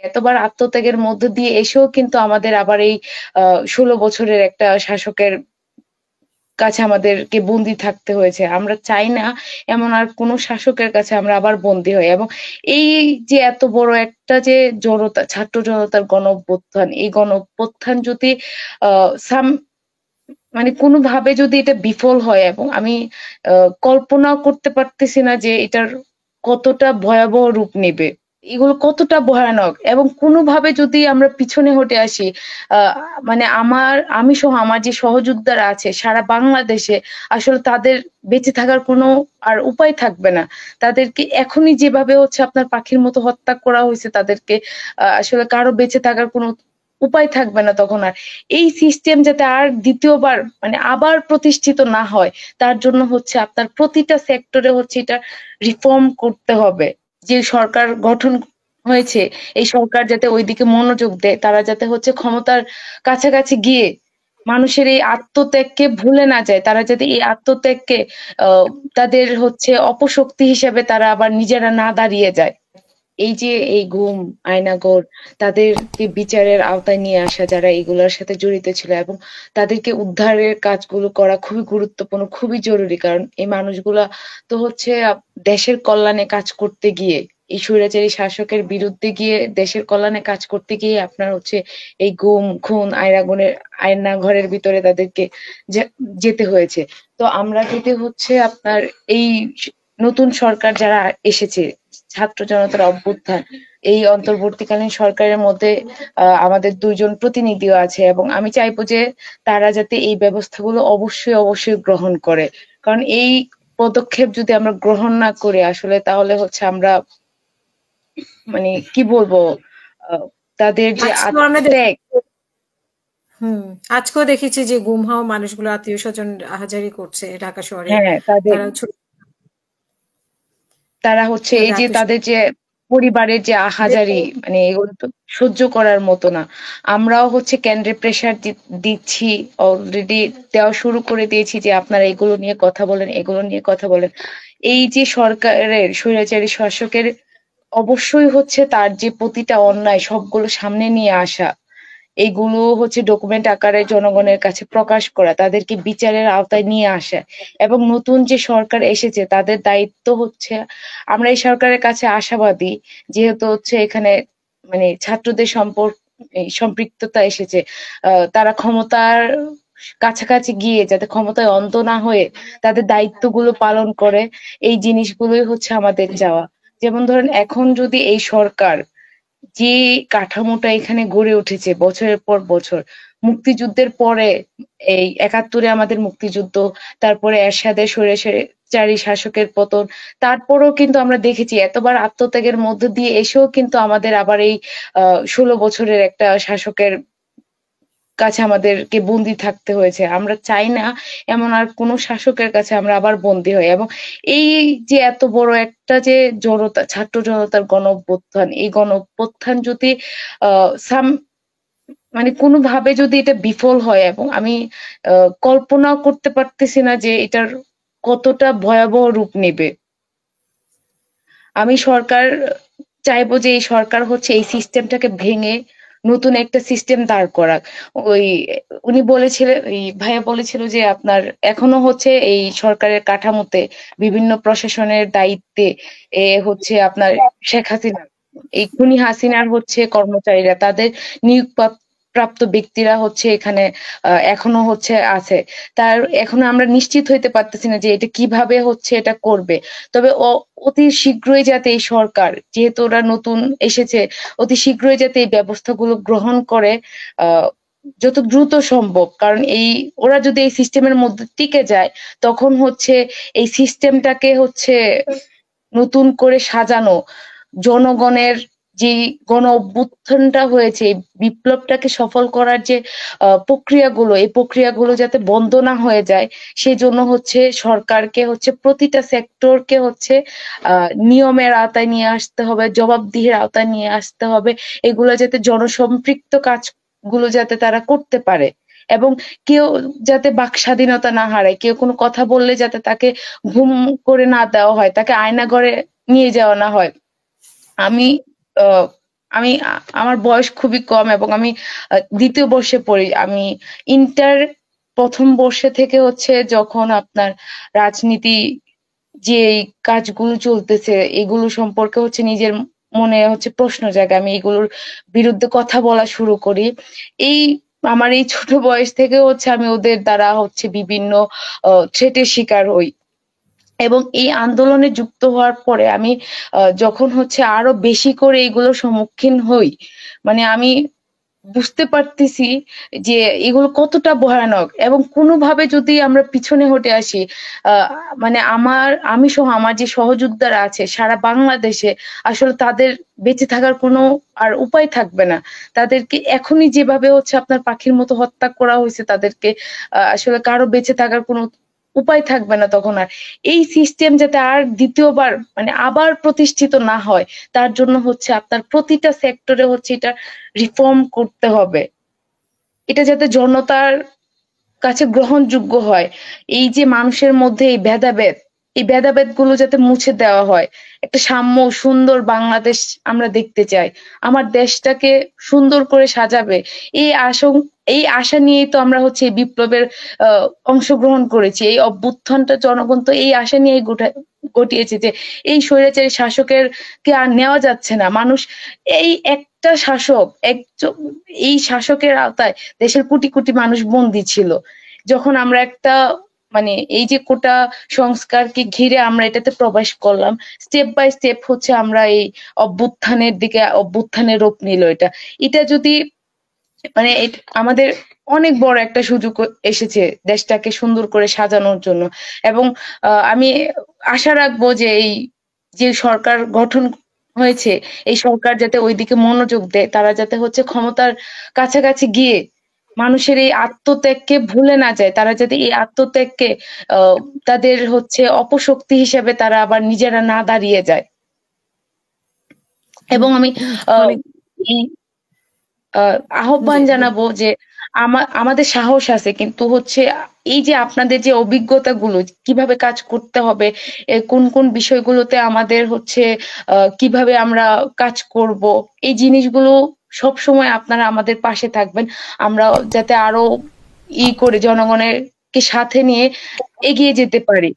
এতবার আত্মত্যাগের মধ্য দিয়ে এসেও কিন্তু আমাদের আবার এই ১৬ বছরের একটা শাসকের কাছে আমাদেরকে বন্দী থাকতে হয়েছে। আমরা চাই না এমন আর কোনো শাসকের কাছে আমরা আবার বন্দী হই। এবং এই যে এত বড় একটা যে জনতা, ছাত্র জনতার গণ-অভ্যুত্থান, এই গণ-অভ্যুত্থান যদি আ সাম মানে কোনোভাবে যদি এটা বিফল হয়, এবং আমি কল্পনাও করতে পারতেছি না যে এটার কতটা ভয়াবহ রূপ নেবে। এগুলো কতটা ভয়ানক, এবং কোনোভাবে যদি আমরা পিছনে হটে আসি, আ মানে আমি সহ আমার যে সহযোদ্ধারা আছে সারা বাংলাদেশে, আসলে তাদের বেঁচে থাকার কোনো আর উপায় থাকবে না। তাদেরকে এখনই যেভাবে হচ্ছে আপনার পাখির মতো হত্যা করা হইছে তাদেরকে, আসলে কারো বেঁচে থাকার কোনো উপায় থাকবে না তখন আর। এই সিস্টেম যাতে আর দ্বিতীয়বার মানে আবার প্রতিষ্ঠিত না হয়, তার জন্য হচ্ছে আপনার প্রতিটা সেক্টরে হচ্ছে এটা রিফর্ম করতে হবে। যে সরকার গঠন হয়েছে, এই সরকার যাতে ওইদিকে মনোযোগ দেয়, তারা যাতে হচ্ছে ক্ষমতার কাছাকাছি গিয়ে মানুষের এই আত্মত্যাগকে ভুলে না যায়, তারা যাতে এই আত্মত্যাগকে আহ তাদের হচ্ছে অপশক্তি হিসেবে তারা আবার নিজেরা না দাঁড়িয়ে যায়। এই যে এই গুম, আয়নাঘর, তাদেরকে বিচারের আওতায় নিয়ে আসা যারা এগুলোর সাথে জড়িত ছিল, এবং তাদেরকে উদ্ধারের কাজগুলো করা খুবই গুরুত্বপূর্ণ, খুবই জরুরি। কারণ এই মানুষগুলা তো হচ্ছে দেশের কল্যাণে কাজ করতে গিয়ে, এই স্বৈরাচারী শাসকের বিরুদ্ধে গিয়ে দেশের কল্যাণে কাজ করতে গিয়ে আপনার হচ্ছে এই গুম, খুন, আয়নাঘরের ভিতরে তাদেরকে যেতে হয়েছে। তো আমরা যদি হচ্ছে আপনার এই নতুন সরকার যারা এসেছে, ছাত্র জনতার অভ্যুত্থান, এই অন্তর্বর্তীকালীন সরকারের মধ্যে আমাদের ২ জন প্রতিনিধিও আছে, এবং আমি চাইবো যে তারা যাতে এই ব্যবস্থাগুলো অবশ্যই অবশ্যই গ্রহণ করে। কারণ এই পদক্ষেপ যদি আমরা গ্রহণ না করি আসলে, তাহলে হচ্ছে আমরা মানে কি বলবো, তাদের যে আজকেও আমরা আত্মত্যাগ। হুম, আজকেও দেখেছি যে গুম হওয়া মানুষগুলো আত্মীয় স্বজন আহাজারি করছে ঢাকা শহরে। হ্যাঁ, তাদের তারা তারা হচ্ছে এই তাদের যে আত্মীয় তাদের যে পরিবারের যে আহাজারি, মানে এগুলো তো সহ্য করার মতো না। আমরাও হচ্ছে কেন্দ্রে প্রেসার দিচ্ছি, অলরেডি দেওয়া শুরু করে দিয়েছি যে আপনারা এগুলো নিয়ে কথা বলেন, এগুলো নিয়ে কথা বলেন। এই যে সরকারের স্বৈরাচারী শাসকের অবশ্যই হচ্ছে তার যে প্রতিটা অন্যায় সবগুলো সামনে নিয়ে আসা, এগুলো হচ্ছে ডকুমেন্ট আকারে জনগণের কাছে প্রকাশ করা, তাদেরকে বিচারের আওতায় নিয়ে আসা। এবং নতুন যে সরকার এসেছে তাদের দায়িত্ব হচ্ছে, আমরা এই সরকারের কাছে আশাবাদী, যেহেতু হচ্ছে এখানে মানে ছাত্রদের সম্পৃক্ততা এসেছে, তারা ক্ষমতার কাছাকাছি গিয়ে যাতে ক্ষমতায় অন্ধ না হয়ে তাদের দায়িত্বগুলো পালন করে, এই জিনিসগুলোই হচ্ছে আমাদের চাওয়া। যেমন ধরেন এখন যদি এই সরকার যে কাঠামোটা এখানে গড়ে উঠেছে বছরের পর বছর, মুক্তিযুদ্ধের পরে, এই ৭১-এ আমাদের মুক্তিযুদ্ধ, তারপরে এরশাদের স্বৈরাচারী শাসকের পতন, তারপরেও কিন্তু আমরা দেখেছি এতবার আত্মত্যাগের মধ্য দিয়ে এসেও কিন্তু আমাদের আবার এই ১৬ বছরের একটা শাসকের কাছে আমাদেরকে বন্দী থাকতে হয়েছে। আমরা চাই না এমন আর কোনো শাসকের কাছে আমরা আবার বন্দী হই। এবং এই যে এত বড় একটা যে জনতা, ছাত্র জনতার গণ-অভ্যুত্থান, এই গণ-অভ্যুত্থান যদি আ সাম মানে কোনোভাবে যদি এটা বিফল হয়, এবং আমি কল্পনাও করতে পারতেছি না যে এটার কতটা ভয়াবহ রূপ নেবে। আমি চাইবো যে এই সরকার হচ্ছে এই সিস্টেমটাকে ভেঙে নতুন একটা সিস্টেম দাঁড় করাক। ওই উনি বলেছিলেন, ওই ভাইয়া বলেছিল যে আপনার এখনো হচ্ছে এই সরকারের কাঠামোতে বিভিন্ন প্রশাসনের দায়িত্বে হচ্ছে আপনার শেখ হাসিনা, এই খুনি হাসিনার হচ্ছে কর্মচারীরা, তাদের নিয়োগ প্রাপ্ত ব্যক্তিরা হচ্ছে এখানে এখনো হচ্ছে আছে। তার এখনো আমরা নিশ্চিত হইতে পারতেছি না যে এটা কিভাবে হচ্ছে এটা করবে। তবে অতি শীঘ্রই যাতে এই সরকার, যেহেতু ওরা নতুন এসেছে, অতি শীঘ্রই যাতে এই ব্যবস্থাগুলো গ্রহণ করে, আহ যত দ্রুত সম্ভব। কারণ ওরা যদি এই সিস্টেমের মধ্যে টিকে যায়, তখন হচ্ছে এই সিস্টেমটাকে হচ্ছে নতুন করে সাজানো, জনগণের যে গণ অভ্যুত্থানটা হয়েছে, এই বিপ্লবটাকে সফল করার যে প্রক্রিয়াগুলো, এই প্রক্রিয়াগুলো যাতে বন্ধ না হয়ে যায়, সেজন্য হচ্ছে সরকারকে হচ্ছে প্রতিটা সেক্টরকে হচ্ছে নিয়মের আওতায় নিয়ে আসতে হবে, জবাবদিহির আওতায় নিয়ে আসতে হবে। এগুলো যাতে জনসম্পৃক্ত কাজগুলো যাতে তারা করতে পারে, এবং কেউ যাতে বাক স্বাধীনতা না হারায়, কেউ কোনো কথা বললে যাতে তাকে ঘুম করে না দেওয়া হয়, তাকে আয়নাঘরে নিয়ে যাওয়া না হয়। আমি আহ আমার বয়স খুবই কম এবং আমি দ্বিতীয় বর্ষে পড়ি। আমি ইন্টার প্রথম বর্ষে থেকে হচ্ছে যখন আপনার রাজনীতি যে এই কাজগুলো চলতেছে এগুলো সম্পর্কে হচ্ছে নিজের মনে হচ্ছে প্রশ্ন জাগে, আমি এগুলোর বিরুদ্ধে কথা বলা শুরু করি। এই আমার এই ছোট বয়স থেকে হচ্ছে আমি ওদের দ্বারা হচ্ছে বিভিন্ন থ্রেটের শিকার হই। এবং এই আন্দোলনে যুক্ত হওয়ার পরে আমি যখন হচ্ছে আরো বেশি করে এগুলোর সম্মুখীন হই, মানে আমি বুঝতে পারতেছি যে এগুলো কতটা ভয়ানক। এবং কোনোভাবে যদি আমরা পিছনে হটে আসি, আহ মানে আমি সহ আমার যে সহযোদ্ধারা আছে সারা বাংলাদেশে, আসলে তাদের বেঁচে থাকার কোনো আর উপায় থাকবে না। তাদেরকে এখনই যেভাবে হচ্ছে আপনার পাখির মতো হত্যা করা হয়েছে তাদেরকে, আসলে কারো বেঁচে থাকার কোনো উপায় থাকবে না তখন আর। এই সিস্টেম যাতে আর দ্বিতীয়বার মানে আবার প্রতিষ্ঠিত না হয়, তার জন্য হচ্ছে আপনার প্রতিটা সেক্টরে হচ্ছে এটা রিফর্ম করতে হবে। এটা যাতে জনতার কাছে গ্রহণযোগ্য হয়। এই যে মানুষের মধ্যে এই ভেদাভেদ গুলো যাতে মুছে দেওয়া হয়। একটা সাম্য সুন্দর বাংলাদেশ আমরা দেখতে চাই। আমার দেশটাকে সুন্দর করে সাজাবে, এই এই আশা নিয়েই তো আমরা হচ্ছে এই বিপ্লবের অংশগ্রহণ করেছি। এই অভ্যুত্থানটা জনগণ তো এই আশা নিয়েই ঘটিয়েছে যে এই স্বৈরাচারী শাসকের কে আর নেওয়া যাচ্ছে না। মানুষ এই একটা শাসক একজন, এই শাসকের আওতায় দেশের কোটি কোটি মানুষ বন্দী ছিল। যখন আমরা একটা মানে এই যে কোটা সংস্কারকে ঘিরে আমরা এটাতে প্রবেশ করলাম, স্টেপ বাই স্টেপ হচ্ছে আমরা এই অভ্যুত্থানের রূপ নিল এটা। এটা যদি মানে আমাদের অনেক বড় একটা সুযোগ এসেছে দেশটাকে সুন্দর করে সাজানোর জন্য। এবং আমি আশা রাখবো যে এই যে সরকার গঠন হয়েছে, এই সরকার যাতে ওইদিকে মনোযোগ দেয়, তারা যাতে হচ্ছে ক্ষমতার কাছাকাছি গিয়ে মানুষের এই আত্মত্যাগকে ভুলে না যায়, তারা যাতে এই আত্মত্যাগকে আহ তাদের হচ্ছে অপশক্তি হিসেবে তারা আবার নিজেরা না দাঁড়িয়ে যায়। এবং আমি আহ অনেক এই জি আহ্বান জানাবো যে আমাদের সাহস আছে, কিন্তু হচ্ছে এই যে আপনাদের যে অভিজ্ঞতাগুলো কিভাবে কাজ করতে হবে, কোন কোন বিষয়গুলোতে আমাদের হচ্ছে কিভাবে আমরা কাজ করব, এই জিনিসগুলো সব সময় আপনারা আমাদের পাশে থাকবেন। আমরা যাতে আরো করে জনগণের কে সাথে নিয়ে এগিয়ে যেতে পারি।